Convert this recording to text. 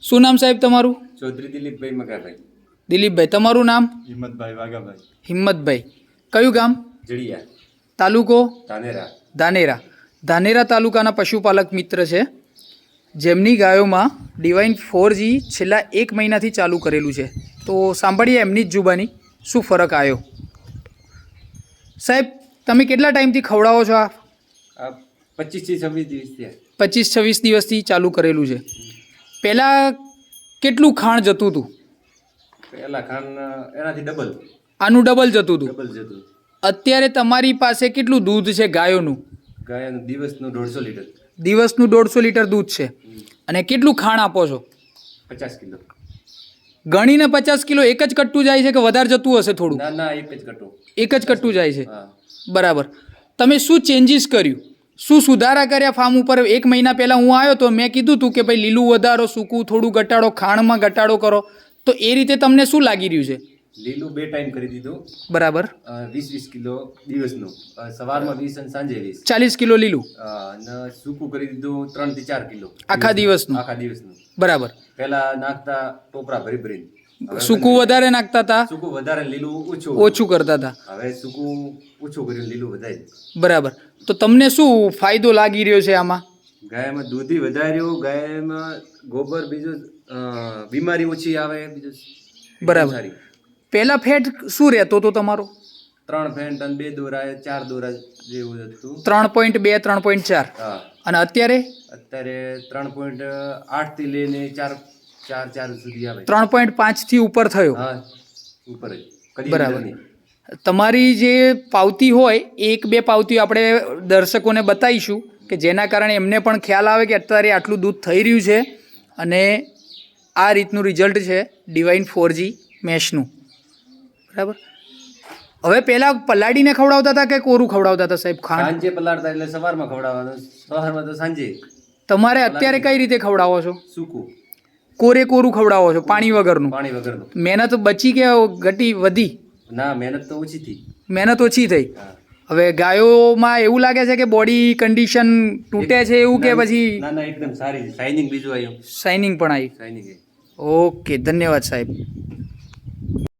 શું નામ સાહેબ તમારું? ચૌધરી દિલીપભાઈ મગાભાઈ. દિલીપભાઈ. તમારું નામ? હિંમતભાઈ વાઘાભાઈ. હિંમતભાઈ. કયું ગામ? જડિયા. તાલુકો? ધાનેરા. ધાનેરા. ધાનેરા તાલુકાના પશુપાલક મિત્ર છે, જેમની ગાયોમાં ડિવાઇન 4G છેલ્લા 1 મહિનાથી ચાલુ કરેલું છે. તો સાંભળીએ એમની જ જુબાની શું ફરક આવ્યો. સાહેબ, તમે કેટલા ટાઈમથી ખવડાવો છો? આ 25 થી 26 દિવસ થયા. 25-26 દિવસથી ચાલુ કરેલું છે. પહેલાં કેટલું ખાણ જતું હતું? પહેલા ખાન એનાથી ડબલ. આનું ડબલ જતું હતું. ડબલ જતું. અત્યારે તમારી પાસે કેટલું દૂધ છે ગાયોનું? ગાયનું દિવસનું 150 લીટર. દિવસનું 150 લીટર દૂધ છે. અને કેટલું ખાણ આપો છો? 50 કિલો. ગણીને 50 કિલો એક જ કટ્ટું જાય છે કે વધારે જતું હશે થોડું? ના ના, એક જ કટો. એક જ કટ્ટું જાય છે. હા. બરાબર. તમે શું ચેન્જીસ કર્યું, શું સુધારા કર્યા ફાર્મ ઉપર? 1 મહિના પહેલાં હું આવ્યો તો મેં કીધું હતું કે ભાઈ લીલું વધારો, સૂકું થોડું ઘટાડો, ખાણમાં ઘટાડો કરો. તો એ રીતે તમને શું લાગી રહ્યું છે? લીલું 2 ટાઈમ કરી દીધું. બરાબર. 20 કિલો દિવસનું. સવારમાં 20 અને સાંજે 20. 40 કિલો લીલું. અને સૂકું કરી દીધું 3 થી 4 કિલો આખા દિવસનું. આખા દિવસનું. બરાબર. પહેલા નાખતા ટોપરા ભરી ભરીને. સૂકું વધારે નાખતા હતા, સૂકું વધારે, લીલું ઓછું. ઓછું કરતા હતા. હવે સૂકું ઓછું કર્યું, લીલું વધારે. બરાબર. તો તમને શું ફાયદો લાગી રહ્યો છે આમાં? ગાયમાં દૂધી વધાર્યું, ગાયમાં ગોબર, બીજું બીમારી ઓછી આવે, બીજું બરાબર. સારી. પહેલાં ફેટ શું રહેતો હતો તમારો? 3 ફેન્ટ અને 2 દોરા, 4 દોરા જેવું હતું. 3.2 3.4. હા. અને અત્યારે અત્યારે 3.8 થી લઈને 4 સુધી આવે. 3.5 થી ઉપર થયો. હા, ઉપર જ. કદી બરાબર. અંદર નહીં. તમારી જે પાવતી હોય એ 1-2 પાવતી આપણે દર્શકોને બતાવીશું કે જેના કારણે એમને પણ ખ્યાલ આવે કે અત્યારે આટલું દૂધ થઈ રહ્યું છે. અને આ રીતનું રિઝલ્ટ છે ડિવાઇન 4G મેશનું. બરાબર. હવે પહેલાં પલાળીને ખવડાવતા હતા કે કોરું ખવડાવતા હતા સાહેબ ખાંડ? સાંજે પલાળતા, એટલે સવારમાં ખવડાવવાનું, સવારમાં તો સાંજે. તમારે અત્યારે કઈ રીતે ખવડાવો છો? સૂકું. કોરે કોરું ખવડાવો છો, પાણી વગરનું? પાણી વગરનું. મહેનત બચી કે ઘટી વધી? ના, મહેનત તો ઓછી થઈ. મહેનત ઓછી થઈ. હા. હવે ગાયોમાં એવું લાગે છે કે બોડી કન્ડિશન તૂટે છે એવું કે પછી? ના ના, એકદમ સારી છે. શાઇનિંગ બીજું આવ્યું. શાઇનિંગ પણ આવી. શાઇનિંગ. ઓકે, ધન્યવાદ સાહેબ.